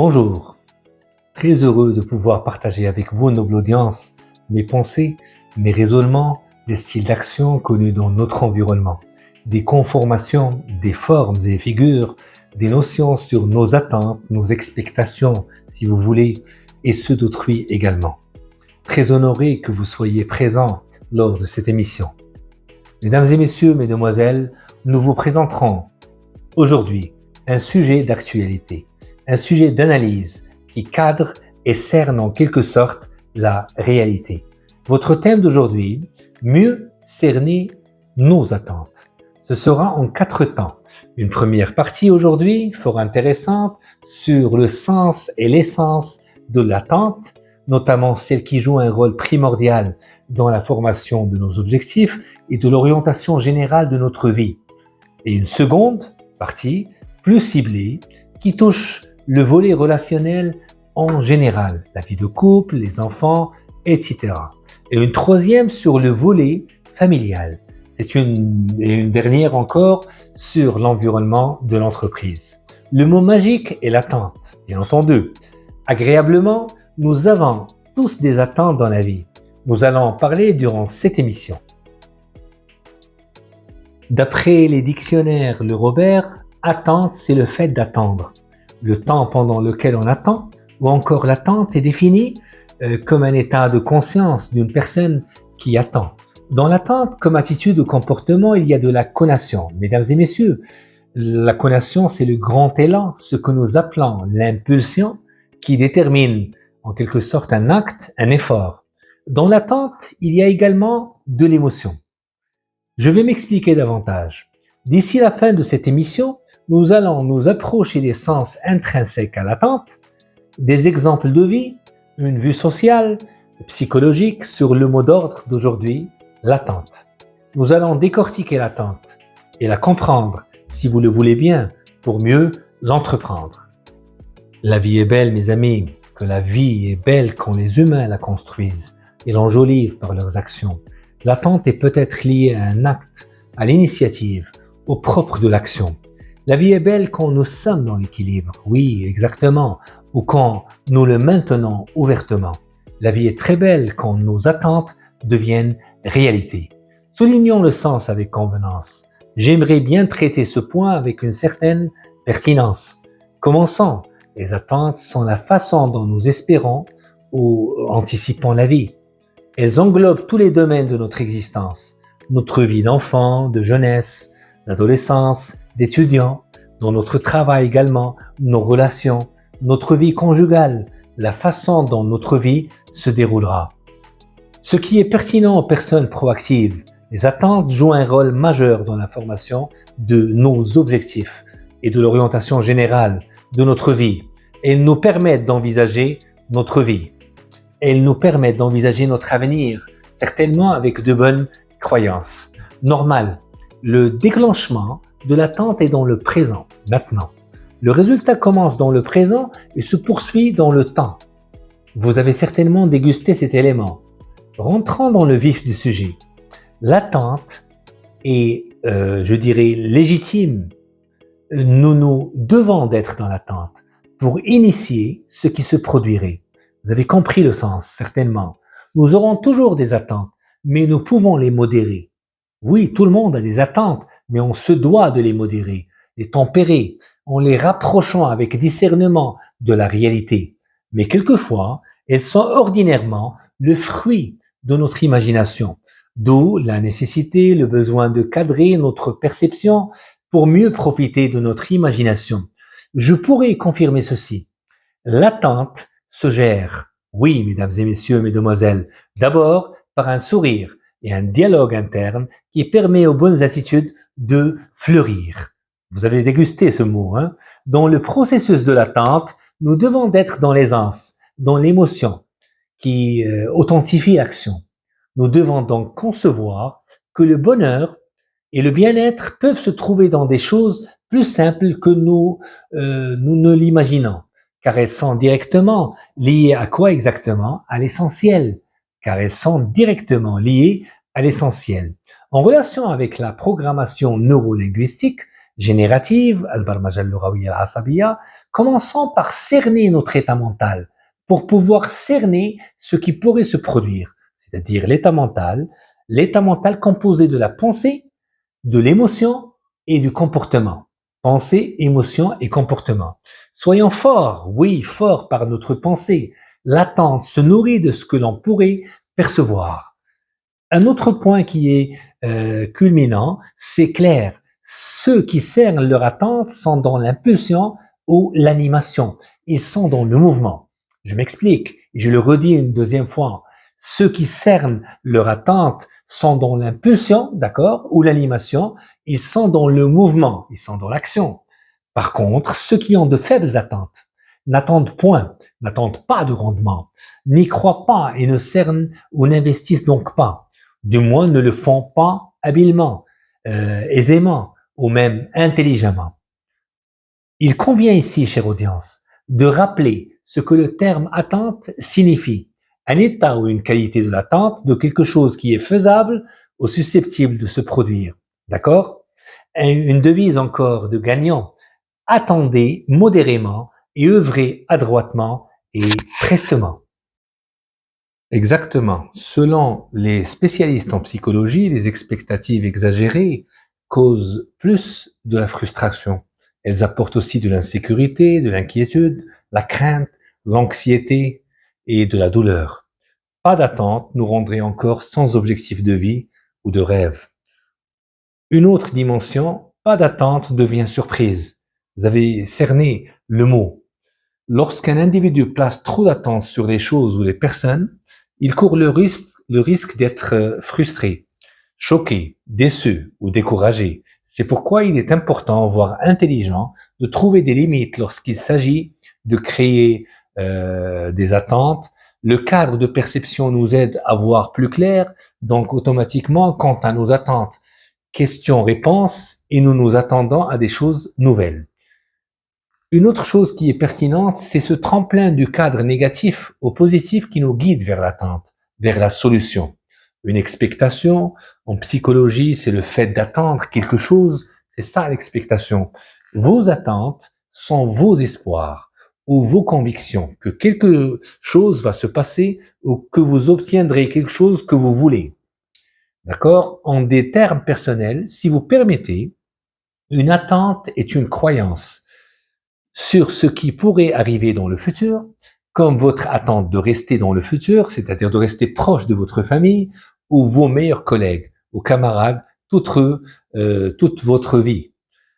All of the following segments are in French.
Bonjour, très heureux de pouvoir partager avec vous, noble audience, mes pensées, mes raisonnements, les styles d'action connus dans notre environnement, des conformations, des formes et figures, des notions sur nos attentes, nos expectations, si vous voulez, et ceux d'autrui également. Très honoré que vous soyez présents lors de cette émission. Mesdames et messieurs, mesdemoiselles, nous vous présenterons aujourd'hui un sujet d'actualité, un sujet d'analyse qui cadre et cerne en quelque sorte la réalité. Votre thème d'aujourd'hui, mieux cerner nos attentes. Ce sera en 4 temps. Une première partie aujourd'hui, fort intéressante, sur le sens et l'essence de l'attente, notamment celle qui joue un rôle primordial dans la formation de nos objectifs et de l'orientation générale de notre vie. Et une seconde partie, plus ciblée, qui touche le volet relationnel en général, la vie de couple, les enfants, etc. Et une troisième sur le volet familial. C'est une dernière encore sur l'environnement de l'entreprise. Le mot magique est l'attente, bien entendu. Agréablement, nous avons tous des attentes dans la vie. Nous allons en parler durant cette émission. D'après les dictionnaires Le Robert, attente, c'est le fait d'attendre. Le temps pendant lequel on attend, ou encore l'attente est définie comme un état de conscience d'une personne qui attend. Dans l'attente, comme attitude ou comportement, il y a de la connation. Mesdames et messieurs, la connation, c'est le grand élan, ce que nous appelons l'impulsion, qui détermine en quelque sorte un acte, un effort. Dans l'attente, il y a également de l'émotion. Je vais m'expliquer davantage. D'ici la fin de cette émission, nous allons nous approcher des sens intrinsèques à l'attente, des exemples de vie, une vue sociale, psychologique sur le mot d'ordre d'aujourd'hui, l'attente. Nous allons décortiquer l'attente et la comprendre, si vous le voulez bien, pour mieux l'entreprendre. La vie est belle, mes amis, que la vie est belle quand les humains la construisent et l'enjolivent par leurs actions. L'attente est peut-être liée à un acte, à l'initiative, au propre de l'action. La vie est belle quand nous sommes dans l'équilibre, oui, exactement, ou quand nous le maintenons ouvertement. La vie est très belle quand nos attentes deviennent réalité. Soulignons le sens avec convenance. J'aimerais bien traiter ce point avec une certaine pertinence. Commençons. Les attentes sont la façon dont nous espérons ou anticipons la vie. Elles englobent tous les domaines de notre existence, notre vie d'enfant, de jeunesse, d'adolescence, d'étudiant, dans notre travail également, nos relations, notre vie conjugale, la façon dont notre vie se déroulera. Ce qui est pertinent aux personnes proactives, les attentes jouent un rôle majeur dans la formation de nos objectifs et de l'orientation générale de notre vie. Elles nous permettent d'envisager notre vie. Elles nous permettent d'envisager notre avenir, certainement avec de bonnes croyances. Normal, le déclenchement de l'attente est dans le présent, maintenant. Le résultat commence dans le présent et se poursuit dans le temps. Vous avez certainement dégusté cet élément. Rentrons dans le vif du sujet. L'attente est, je dirais, légitime. Nous devons d'être dans l'attente pour initier ce qui se produirait. Vous avez compris le sens, certainement. Nous aurons toujours des attentes, mais nous pouvons les modérer. Oui, tout le monde a des attentes, mais on se doit de les modérer, les tempérer, en les rapprochant avec discernement de la réalité. Mais quelquefois, elles sont ordinairement le fruit de notre imagination, d'où la nécessité, le besoin de cadrer notre perception pour mieux profiter de notre imagination. Je pourrais confirmer ceci. L'attente se gère, oui, mesdames et messieurs, mesdemoiselles, d'abord par un sourire et un dialogue interne qui permet aux bonnes attitudes de fleurir. Vous avez dégusté ce mot, hein? Dans le processus de l'attente, nous devons d'être dans l'aisance, dans l'émotion qui authentifie l'action. Nous devons donc concevoir que le bonheur et le bien-être peuvent se trouver dans des choses plus simples que nous ne l'imaginons, car elles sont directement liées à quoi exactement? À l'essentiel, car elles sont directement liées à l'essentiel. En relation avec la programmation neurolinguistique, générative, al-barmaja al-lughawiyya al-asabiyya, commençons par cerner notre état mental pour pouvoir cerner ce qui pourrait se produire, c'est-à-dire l'état mental composé de la pensée, de l'émotion et du comportement. Pensée, émotion et comportement. Soyons forts, oui, forts par notre pensée. L'attente se nourrit de ce que l'on pourrait percevoir. Un autre point qui est culminant, c'est clair. Ceux qui cernent leur attente sont dans l'impulsion ou l'animation. Ils sont dans le mouvement. Je m'explique, je le redis une deuxième fois. Ceux qui cernent leur attente sont dans l'impulsion, d'accord, ou l'animation. Ils sont dans le mouvement, ils sont dans l'action. Par contre, ceux qui ont de faibles attentes n'attendent point, n'attendent pas de rendement, n'y croient pas et ne cernent ou n'investissent donc pas. Du moins ne le font pas habilement, aisément ou même intelligemment. Il convient ici, chère audience, de rappeler ce que le terme attente signifie. Un état ou une qualité de l'attente de quelque chose qui est faisable ou susceptible de se produire. D'accord? Une devise encore de gagnant. Attendez modérément et œuvrez adroitement et prestement. Exactement. Selon les spécialistes en psychologie, les expectatives exagérées causent plus de la frustration. Elles apportent aussi de l'insécurité, de l'inquiétude, la crainte, l'anxiété et de la douleur. Pas d'attente nous rendrait encore sans objectif de vie ou de rêve. Une autre dimension, pas d'attente devient surprise. Vous avez cerné le mot. Lorsqu'un individu place trop d'attentes sur les choses ou les personnes, il court le risque d'être frustré, choqué, déçu ou découragé. C'est pourquoi il est important, voire intelligent, de trouver des limites lorsqu'il s'agit de créer des attentes. Le cadre de perception nous aide à voir plus clair, donc automatiquement, quant à nos attentes, questions-réponses, et nous nous attendons à des choses nouvelles. Une autre chose qui est pertinente, c'est ce tremplin du cadre négatif au positif qui nous guide vers l'attente, vers la solution. Une expectation, en psychologie, c'est le fait d'attendre quelque chose, c'est ça l'expectation. Vos attentes sont vos espoirs ou vos convictions que quelque chose va se passer ou que vous obtiendrez quelque chose que vous voulez. D'accord? En des termes personnels, si vous permettez, une attente est une croyance sur ce qui pourrait arriver dans le futur, comme votre attente de rester dans le futur, c'est-à-dire de rester proche de votre famille ou vos meilleurs collègues ou camarades toute votre vie.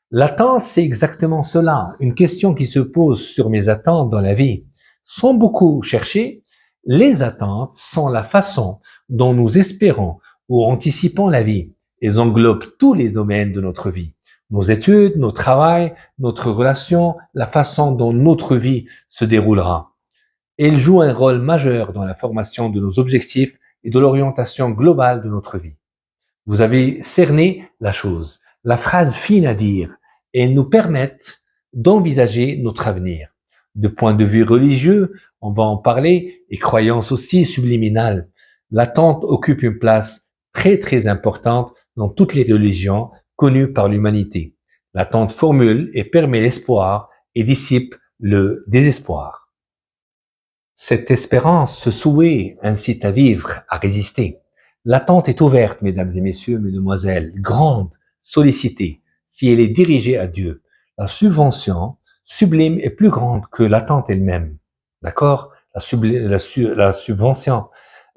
L'attente, c'est exactement cela, une question qui se pose sur mes attentes dans la vie. Sans beaucoup chercher, les attentes sont la façon dont nous espérons ou anticipons la vie. Elles englobent tous les domaines de notre vie. Nos études, nos travail, notre relation, la façon dont notre vie se déroulera. Elles jouent un rôle majeur dans la formation de nos objectifs et de l'orientation globale de notre vie. Vous avez cerné la chose, la phrase fine à dire, et elles nous permettent d'envisager notre avenir. De point de vue religieux, on va en parler, et croyance aussi subliminale. L'attente occupe une place très très importante dans toutes les religions connues par l'humanité. L'attente formule et permet l'espoir et dissipe le désespoir. Cette espérance, ce souhait incite à vivre, à résister. L'attente est ouverte, mesdames et messieurs, mesdemoiselles, grande, sollicitée, si elle est dirigée à Dieu. La subvention sublime est plus grande que l'attente elle-même. D'accord? La subvention.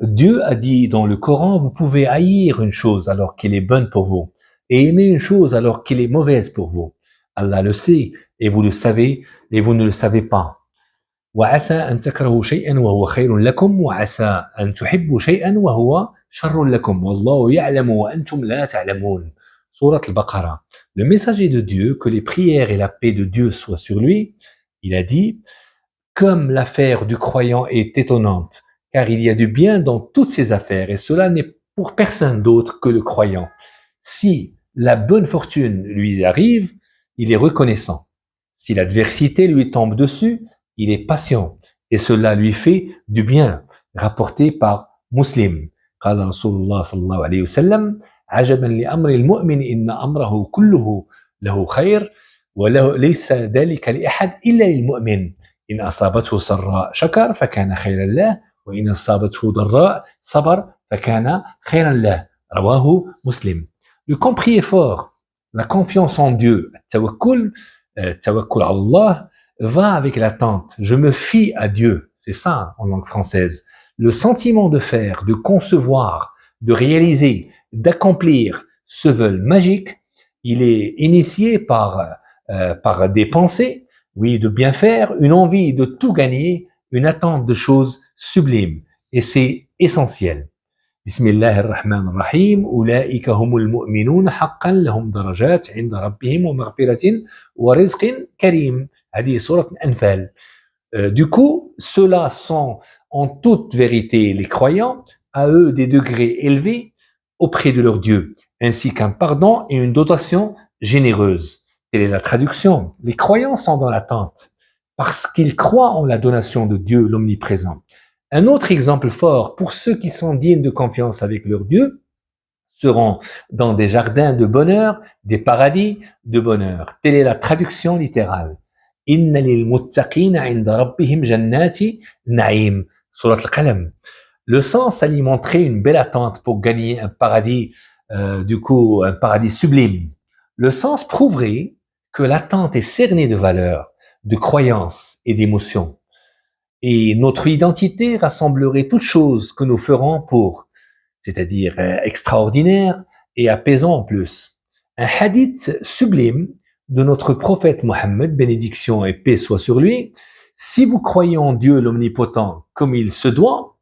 Dieu a dit dans le Coran, vous pouvez haïr une chose alors qu'elle est bonne pour vous, et aimer une chose alors qu'elle est mauvaise pour vous. Allah le sait, et vous le savez, et vous ne le savez pas. وعسى أن تكرهوا شيئا وهو خير لكم وعسى أن تحبوا شيئا وهو شر لكم والله يعلم وأنتم لا تعلمون. Sourate al-Baqarah. Le messager de Dieu, que les prières et la paix de Dieu soient sur lui, il a dit, comme l'affaire du croyant est étonnante, car il y a du bien dans toutes ces affaires, et cela n'est pour personne d'autre que le croyant. Si la bonne fortune lui arrive, il est reconnaissant. Si l'adversité lui tombe dessus, il est patient, et cela lui fait du bien, rapporté par Muslim. قال رسول الله صلى الله عليه وسلم عجبا لأمر المؤمن إن أمره كله له خير وله ليس ذلك لأحد إلا للمؤمن إن أصابته سراء شكر فكان خيرا له وإن أصابته ضراء صبر فكان خيرا له رواه مسلم. Le compris est fort, la confiance en Dieu, tawakkul Allah va avec l'attente. Je me fie à Dieu, c'est ça en langue française. Le sentiment de faire, de concevoir, de réaliser, d'accomplir ce vœu magique, il est initié par des pensées, oui, de bien faire, une envie de tout gagner, une attente de choses sublimes. Et c'est essentiel. بسم الله الرحمن الرحيم أولئك هم المؤمنون حقا لهم درجات عند ربهم ومغفرة ورزق كريم. هذه سورة الأنفال. Du coup, ceux-là sont en toute vérité les croyants, à eux des degrés élevés auprès de leur Dieu, ainsi qu'un pardon et une dotation généreuse. Telle est la traduction. Les croyants sont dans l'attente parce qu'ils croient en la donation de Dieu l'omniprésent. Un autre exemple fort pour ceux qui sont dignes de confiance avec leur Dieu seront dans des jardins de bonheur, des paradis de bonheur. Telle est la traduction littérale. Inna lil muttaqina 'inda rabbihim jannati na'im. Surat al-Qalam. Le sens alimenterait une belle attente pour gagner un paradis, un paradis sublime. Le sens prouverait que l'attente est cernée de valeurs, de croyances et d'émotions. Et notre identité rassemblerait toutes choses que nous ferons pour, c'est-à-dire extraordinaire et apaisant en plus. Un hadith sublime de notre prophète Mohammed, bénédiction et paix soit sur lui, si vous croyez en Dieu l'omnipotent comme il se doit,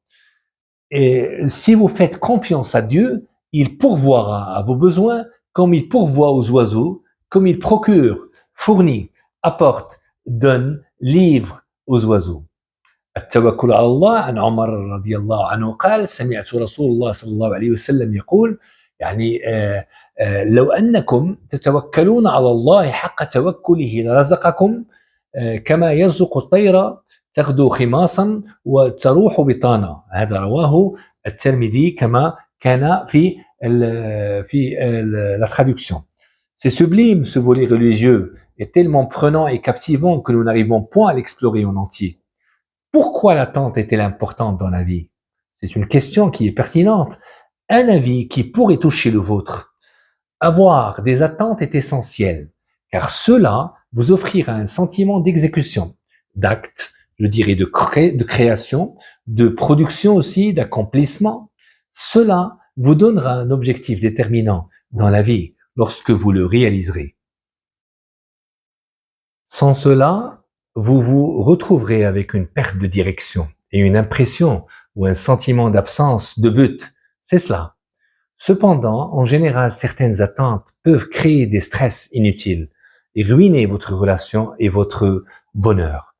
et si vous faites confiance à Dieu, il pourvoira à vos besoins comme il pourvoit aux oiseaux, comme il procure, fournit, apporte, donne, livre aux oiseaux. التوكل على الله عن عمر رضي الله عنه قال سمعت رسول الله صلى الله عليه وسلم يقول يعني لو أنكم تتوكلون على الله حق توكله لرزقكم كما يرزق الطير تغدو خماصا وتروح بطانا. هذا رواه الترمذي كما كان في la traduction. C'est sublime ce volet religieux est tellement prenant et captivant que nous n'arrivons point à l'explorer en entier. Pourquoi l'attente est-elle importante dans la vie? C'est une question qui est pertinente. Un avis qui pourrait toucher le vôtre. Avoir des attentes est essentiel, car cela vous offrira un sentiment d'exécution, d'acte, je dirais de création, de production aussi, d'accomplissement. Cela vous donnera un objectif déterminant dans la vie lorsque vous le réaliserez. Sans cela, vous vous retrouverez avec une perte de direction et une impression ou un sentiment d'absence de but. C'est cela. Cependant, en général, certaines attentes peuvent créer des stress inutiles et ruiner votre relation et votre bonheur.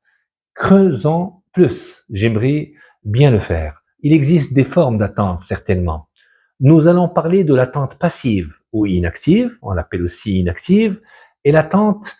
Creusons plus. J'aimerais bien le faire. Il existe des formes d'attente, certainement. Nous allons parler de l'attente passive ou inactive, on l'appelle aussi inactive, et l'attente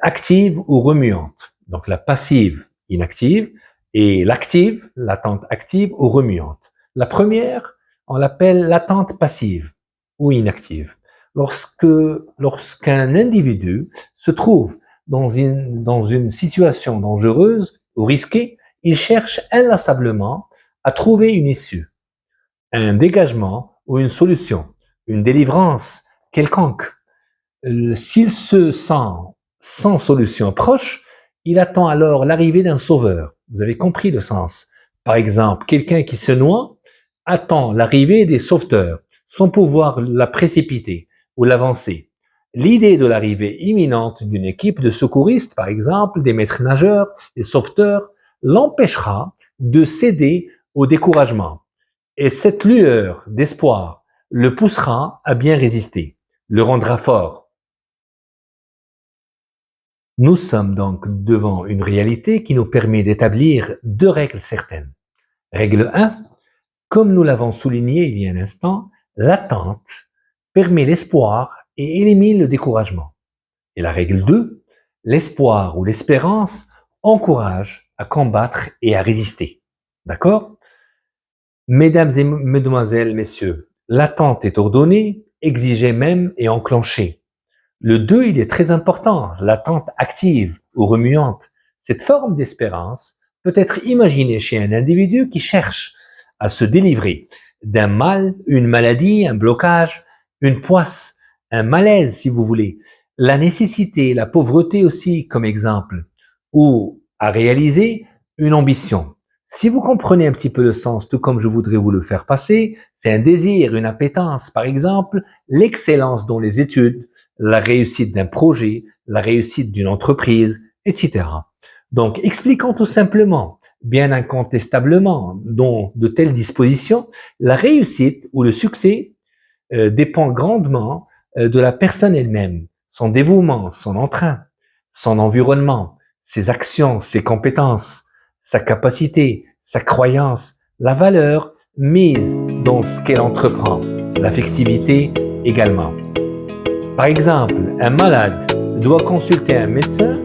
active ou remuante. Donc la passive, inactive, et l'active, l'attente active ou remuante. La première, on l'appelle l'attente passive ou inactive. Lorsqu'un individu se trouve dans une situation dangereuse ou risquée, il cherche inlassablement à trouver une issue, un dégagement ou une solution, une délivrance quelconque. S'il se sent sans solution proche, il attend alors l'arrivée d'un sauveur. Vous avez compris le sens. Par exemple, quelqu'un qui se noie attend l'arrivée des sauveteurs sans pouvoir la précipiter ou l'avancer. L'idée de l'arrivée imminente d'une équipe de secouristes, par exemple, des maîtres nageurs, des sauveteurs, l'empêchera de céder au découragement. Et cette lueur d'espoir le poussera à bien résister, le rendra fort. Nous sommes donc devant une réalité qui nous permet d'établir deux règles certaines. Règle 1, comme nous l'avons souligné il y a un instant, l'attente permet l'espoir et élimine le découragement. Et la règle 2, l'espoir ou l'espérance encourage à combattre et à résister. D'accord? Mesdames et mesdemoiselles, messieurs, l'attente est ordonnée, exigée même et enclenchée. Le 2, il est très important, l'attente active ou remuante. Cette forme d'espérance peut être imaginée chez un individu qui cherche à se délivrer d'un mal, une maladie, un blocage, une poisse, un malaise si vous voulez, la nécessité, la pauvreté aussi comme exemple, ou à réaliser une ambition. Si vous comprenez un petit peu le sens, tout comme je voudrais vous le faire passer, c'est un désir, une appétence, par exemple, l'excellence dans les études, la réussite d'un projet, la réussite d'une entreprise, etc. Donc, expliquons tout simplement, bien incontestablement, dans de telles dispositions, la réussite ou le succès dépend grandement de la personne elle-même, son dévouement, son entrain, son environnement, ses actions, ses compétences, sa capacité, sa croyance, la valeur mise dans ce qu'elle entreprend, l'affectivité également. Par exemple, un malade doit consulter un médecin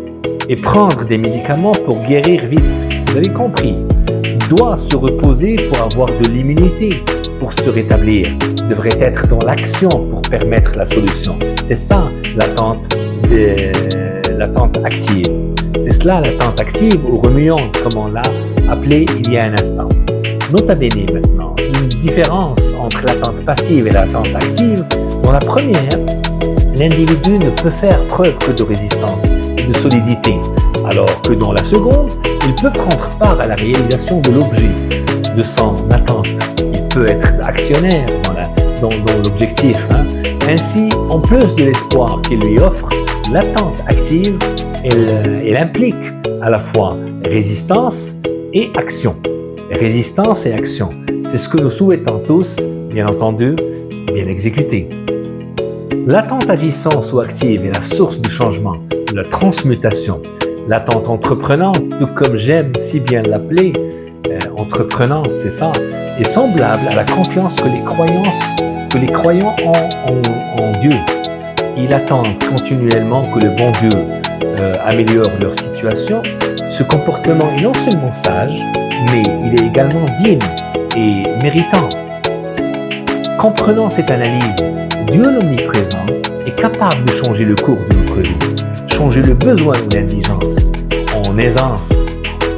et prendre des médicaments pour guérir vite. Vous avez compris. Doit se reposer pour avoir de l'immunité, pour se rétablir. Devrait être dans l'action pour permettre la solution. C'est ça l'attente active. C'est cela l'attente active ou remuante, comme on l'a appelé il y a un instant. Nota bene maintenant, une différence entre l'attente passive et l'attente active. Dans la première, l'individu ne peut faire preuve que de résistance et de solidité, alors que dans la seconde, il peut prendre part à la réalisation de l'objet de son attente. Il peut être actionnaire dans l'objectif. Ainsi, en plus de l'espoir qu'il lui offre, l'attente active, elle implique à la fois résistance et action. Résistance et action, c'est ce que nous souhaitons tous, bien entendu, bien exécuter. L'attente agissante ou active est la source du changement, de la transmutation. L'attente entreprenante, tout comme j'aime si bien l'appeler, entreprenante, c'est ça, est semblable à la confiance que les croyants ont en Dieu. Ils attendent continuellement que le bon Dieu améliore leur situation. Ce comportement est non seulement sage, mais il est également digne et méritant. Comprenant cette analyse, Dieu l'omniprésent est capable de changer le cours de notre vie, changer le besoin ou l'indigence en aisance,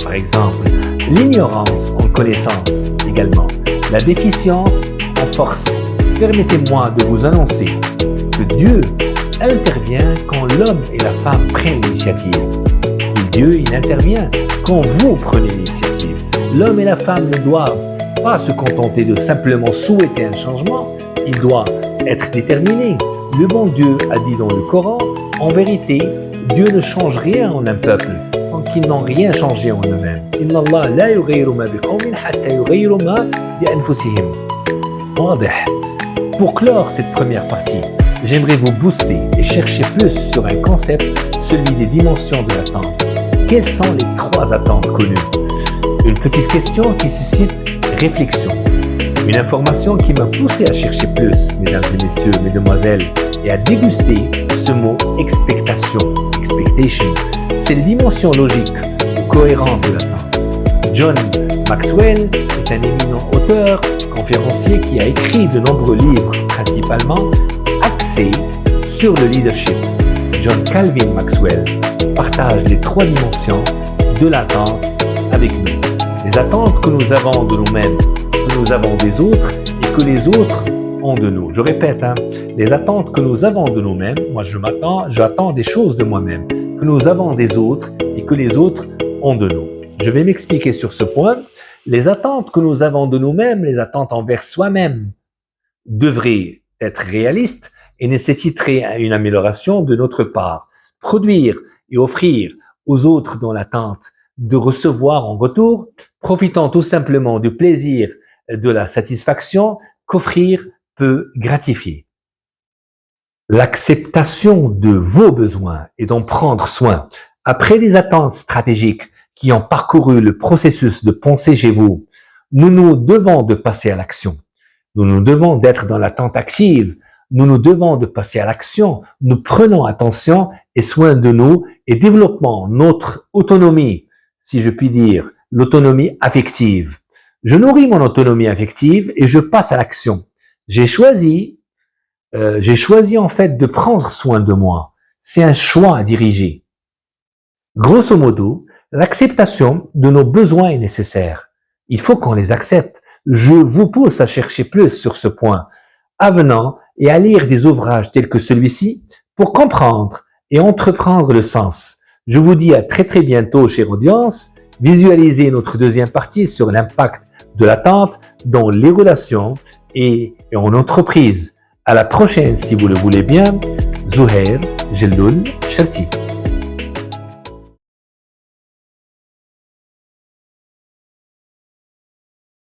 par exemple, l'ignorance en connaissance également, la déficience en force. Permettez-moi de vous annoncer que Dieu intervient quand l'homme et la femme prennent l'initiative. Et Dieu, il intervient quand vous prenez l'initiative. L'homme et la femme ne doivent pas se contenter de simplement souhaiter un changement, ils doivent être déterminés. Le bon Dieu a dit dans le Coran, en vérité, Dieu ne change rien en un peuple tant qu'ils n'ont rien changé en eux-mêmes. Inna Allah la yughayyiru ma biqawmin hatta yughayyiru ma bi anfusihim. Pour clore cette première partie, j'aimerais vous booster et chercher plus sur un concept, celui des dimensions de l'attente. Quelles sont les 3 attentes connues? Une petite question qui suscite réflexion. Une information qui m'a poussé à chercher plus, mesdames et messieurs, mesdemoiselles, et à déguster ce mot expectation. C'est les dimensions logiques ou cohérentes de l'attente. John Maxwell est un éminent auteur, conférencier qui a écrit de nombreux livres, principalement axés sur le leadership. John Calvin Maxwell partage les 3 dimensions de l'attente avec nous. Les attentes que nous avons de nous-mêmes, que nous avons des autres et que les autres ont de nous. Je répète, les attentes que nous avons de nous-mêmes, moi j'attends des choses de moi-même, que nous avons des autres et que les autres ont de nous. Je vais m'expliquer sur ce point. Les attentes que nous avons de nous-mêmes, les attentes envers soi-même, devraient être réalistes et nécessiteraient une amélioration de notre part. Produire et offrir aux autres dans l'attente de recevoir en retour, profitant tout simplement du plaisir, de la satisfaction qu'offrir peut gratifier. L'acceptation de vos besoins et d'en prendre soin, après des attentes stratégiques qui ont parcouru le processus de pensée chez vous, nous devons de passer à l'action. Nous devons d'être dans l'attente active. Nous devons de passer à l'action. Nous prenons attention et soin de nous et développons notre autonomie, si je puis dire, l'autonomie affective. Je nourris mon autonomie affective et je passe à l'action. J'ai choisi j'ai choisi en fait de prendre soin de moi. C'est un choix à diriger. Grosso modo, l'acceptation de nos besoins est nécessaire. Il faut qu'on les accepte. Je vous pousse à chercher plus sur ce point, avenant et à lire des ouvrages tels que celui-ci pour comprendre et entreprendre le sens. Je vous dis à très très bientôt, chère audience. Visualisez notre deuxième partie sur l'impact de l'attente dans les relations et en entreprise. À la prochaine si vous le voulez bien. Zouhair Jelloul Cherti.